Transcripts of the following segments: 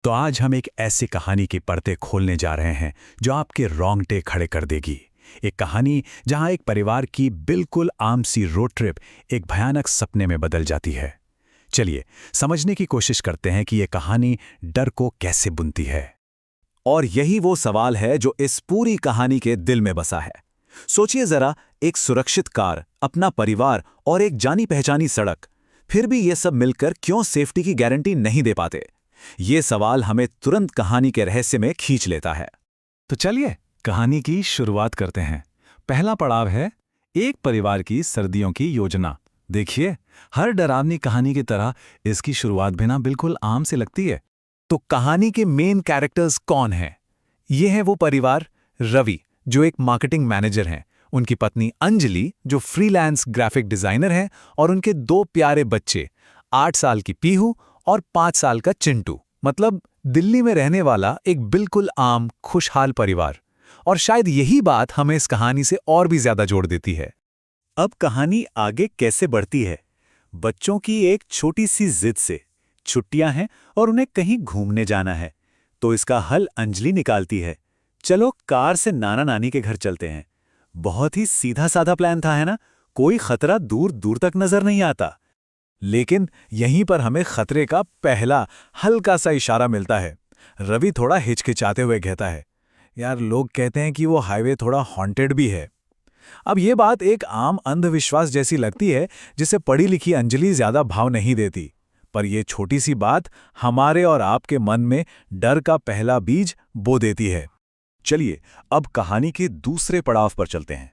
तो आज हम एक ऐसी कहानी की परतें खोलने जा रहे हैं जो आपके रोंगटे खड़े कर देगी। एक कहानी जहां एक परिवार की बिल्कुल आम सी रोड ट्रिप एक भयानक सपने में बदल जाती है। चलिए समझने की कोशिश करते हैं कि यह कहानी डर को कैसे बुनती है। और यही वो सवाल है जो इस पूरी कहानी के दिल में बसा है। सोचिए जरा, एक सुरक्षित कार, अपना परिवार और एक जानी पहचानी सड़क, फिर भी ये सब मिलकर क्यों सेफ्टी की गारंटी नहीं दे पाते? ये सवाल हमें तुरंत कहानी के रहस्य में खींच लेता है। तो चलिए कहानी की शुरुआत करते हैं। पहला पड़ाव है एक परिवार की सर्दियों की योजना। देखिए, हर डरावनी कहानी की तरह इसकी शुरुआत भी ना बिल्कुल आम से लगती है। तो कहानी के मेन कैरेक्टर्स कौन हैं? ये है वो परिवार, रवि जो एक मार्केटिंग मैनेजर हैं, उनकी पत्नी अंजलि जो फ्रीलांस ग्राफिक डिजाइनर हैं, और उनके दो प्यारे बच्चे, 8 साल की पीहू और 5 साल का चिंटू। मतलब दिल्ली में रहने वाला एक बिल्कुल आम खुशहाल परिवार। और शायद यही बात हमें इस कहानी से और भी ज्यादा जोड़ देती है। अब कहानी आगे कैसे बढ़ती है? बच्चों की एक छोटी सी जिद से, छुट्टियां हैं और उन्हें कहीं घूमने जाना है, तो इसका हल अंजलि निकालती है। चलो कार से नाना नानी के घर चलते हैं। बहुत ही सीधा साधा प्लान था, है ना? कोई खतरा दूर दूर तक नजर नहीं आता। लेकिन यहीं पर हमें खतरे का पहला हल्का सा इशारा मिलता है। रवि थोड़ा हिचकिचाते हुए कहता है, यार लोग कहते हैं कि वो हाईवे थोड़ा हॉन्टेड भी है। अब ये बात एक आम अंधविश्वास जैसी लगती है जिसे पढ़ी लिखी अंजलि ज्यादा भाव नहीं देती, पर यह छोटी सी बात हमारे और आपके मन में डर का पहला बीज बो देती है। चलिए अब कहानी के दूसरे पड़ाव पर चलते हैं,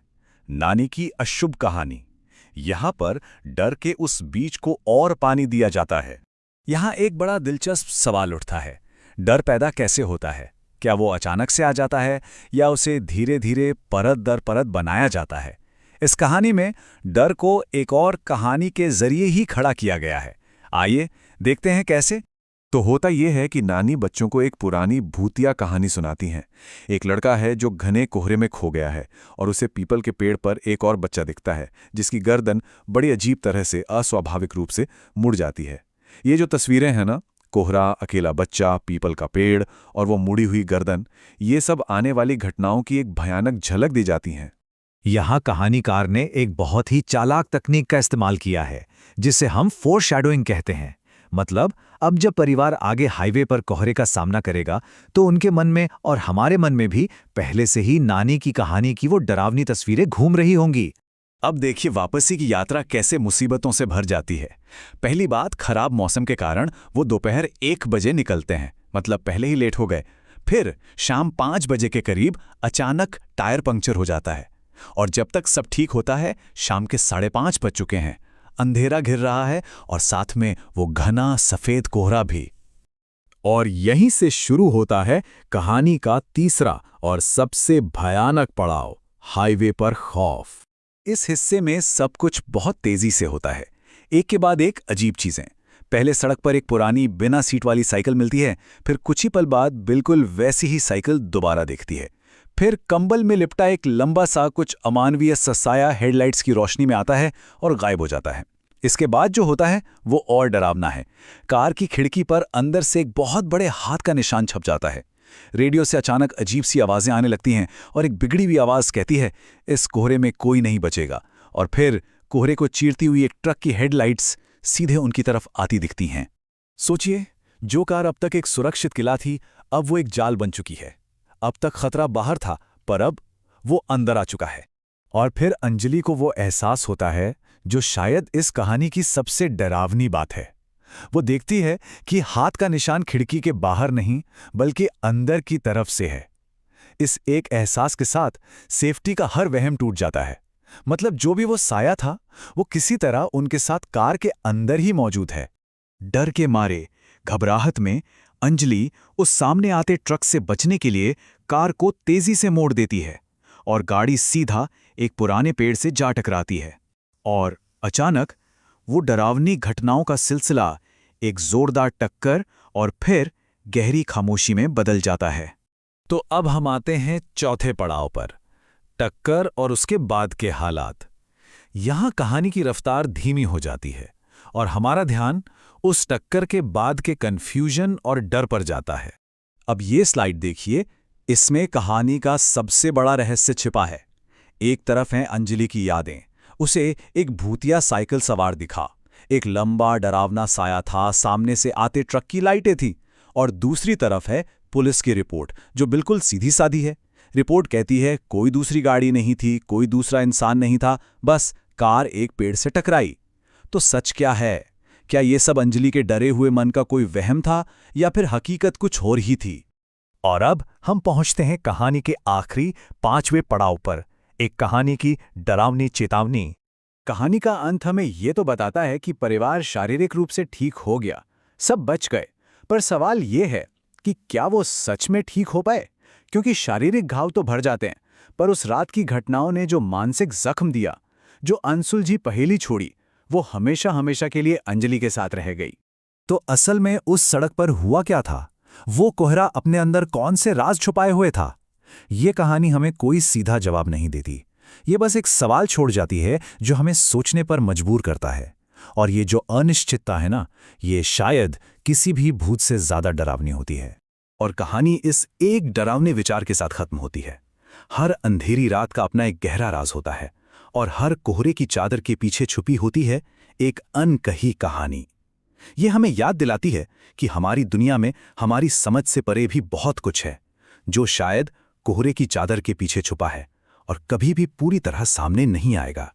नानी की अशुभ कहानी। यहां पर डर के उस बीज को और पानी दिया जाता है। यहां एक बड़ा दिलचस्प सवाल उठता है, डर पैदा कैसे होता है? क्या वो अचानक से आ जाता है या उसे धीरे धीरे परत दर परत बनाया जाता है? इस कहानी में डर को एक और कहानी के जरिए ही खड़ा किया गया है। आइए देखते हैं कैसे। तो होता यह है कि नानी बच्चों को एक पुरानी भूतिया कहानी सुनाती हैं। एक लड़का है जो घने कोहरे में खो गया है और उसे पीपल के पेड़ पर एक और बच्चा दिखता है जिसकी गर्दन बड़ी अजीब तरह से अस्वाभाविक रूप से मुड़ जाती है। ये जो तस्वीरें हैं ना, कोहरा, अकेला बच्चा, पीपल का पेड़ और वो मुड़ी हुई गर्दन, ये सब आने वाली घटनाओं की एक भयानक झलक दी जाती हैं। यहाँ कहानीकार ने एक बहुत ही चालाक तकनीक का इस्तेमाल किया है जिसे हम फोरशैडोइंग कहते हैं। मतलब अब जब परिवार आगे हाईवे पर कोहरे का सामना करेगा तो उनके मन में और हमारे मन में भी पहले से ही नानी की कहानी की वो डरावनी तस्वीरें घूम रही होंगी। अब देखिए वापसी की यात्रा कैसे मुसीबतों से भर जाती है। पहली बात, खराब मौसम के कारण वो दोपहर 1 बजे निकलते हैं, मतलब पहले ही लेट हो गए। फिर शाम 5 बजे के करीब अचानक टायर पंक्चर हो जाता है और जब तक सब ठीक होता है शाम के 5:30 बज चुके हैं। अंधेरा घिर रहा है और साथ में वो घना सफेद कोहरा भी। और यहीं से शुरू होता है कहानी का तीसरा और सबसे भयानक पड़ाव, हाईवे पर खौफ। इस हिस्से में सब कुछ बहुत तेजी से होता है, एक के बाद एक अजीब चीजें। पहले सड़क पर एक पुरानी बिना सीट वाली साइकिल मिलती है, फिर कुछ ही पल बाद बिल्कुल वैसी ही साइकिल दोबारा दिखती है। फिर कंबल में लिपटा एक लंबा सा कुछ अमानवीय साया हेडलाइट्स की रोशनी में आता है और गायब हो जाता है। इसके बाद जो होता है वो और डरावना है। कार की खिड़की पर अंदर से एक बहुत बड़े हाथ का निशान छप जाता है। रेडियो से अचानक अजीब सी आवाजें आने लगती हैं और एक बिगड़ी हुई आवाज कहती है, इस कोहरे में कोई नहीं बचेगा। और फिर कोहरे को चीरती हुई एक ट्रक की हेडलाइट्स सीधे उनकी तरफ आती दिखती हैं। सोचिए, जो कार अब तक एक सुरक्षित किला थी, अब वो एक जाल बन चुकी है। अब तक खतरा बाहर था, पर अब वो अंदर आ चुका है। और फिर अंजलि को वो एहसास होता है जो शायद इस कहानी की सबसे डरावनी बात है। वो देखती है कि हाथ का निशान खिड़की के बाहर नहीं बल्कि अंदर की तरफ से है। इस एक एहसास के साथ सेफ्टी का हर वहम टूट जाता है। मतलब जो भी वो साया था वो किसी तरह उनके साथ कार के अंदर ही मौजूद है। डर के मारे, घबराहट में अंजलि उस सामने आते ट्रक से बचने के लिए कार को तेजी से मोड़ देती है और गाड़ी सीधा एक पुराने पेड़ से जा टकराती है। और अचानक वो डरावनी घटनाओं का सिलसिला एक जोरदार टक्कर और फिर गहरी खामोशी में बदल जाता है। तो अब हम आते हैं चौथे पड़ाव पर, टक्कर और उसके बाद के हालात। यहां कहानी की रफ्तार धीमी हो जाती है और हमारा ध्यान उस टक्कर के बाद के कन्फ्यूजन और डर पर जाता है। अब ये स्लाइड देखिए, इसमें कहानी का सबसे बड़ा रहस्य छिपा है। एक तरफ हैं अंजलि की यादें, उसे एक भूतिया साइकिल सवार दिखा, एक लंबा डरावना साया था, सामने से आते ट्रक की लाइटें थीं। और दूसरी तरफ है पुलिस की रिपोर्ट, जो बिल्कुल सीधी सादी है। रिपोर्ट कहती है कोई दूसरी गाड़ी नहीं थी, कोई दूसरा इंसान नहीं था, बस कार एक पेड़ से टकराई। तो सच क्या है? क्या ये सब अंजलि के डरे हुए मन का कोई वहम था, या फिर हकीकत कुछ और ही थी? और अब हम पहुंचते हैं कहानी के आखिरी 5वें पड़ाव पर, एक कहानी की डरावनी चेतावनी। कहानी का अंत हमें ये तो बताता है कि परिवार शारीरिक रूप से ठीक हो गया, सब बच गए। पर सवाल ये है कि क्या वो सच में ठीक हो पाए? क्योंकि शारीरिक घाव तो भर जाते हैं, पर उस रात की घटनाओं ने जो मानसिक जख्म दिया, जो अनसुलझी पहेली छोड़ी, वो हमेशा हमेशा के लिए अंजलि के साथ रह गई। तो असल में उस सड़क पर हुआ क्या था? वो कोहरा अपने अंदर कौन से राज छुपाए हुए था? ये कहानी हमें कोई सीधा जवाब नहीं देती। ये बस एक सवाल छोड़ जाती है जो हमें सोचने पर मजबूर करता है। और ये जो अनिश्चितता है ना, ये शायद किसी भी भूत से ज्यादा डरावनी होती है। और कहानी इस एक डरावने विचार के साथ खत्म होती है। हर अंधेरी रात का अपना एक गहरा राज होता है, और हर कोहरे की चादर के पीछे छुपी होती है एक अनकही कहानी। ये हमें याद दिलाती है कि हमारी दुनिया में हमारी समझ से परे भी बहुत कुछ है, जो शायद कोहरे की चादर के पीछे छुपा है और कभी भी पूरी तरह सामने नहीं आएगा।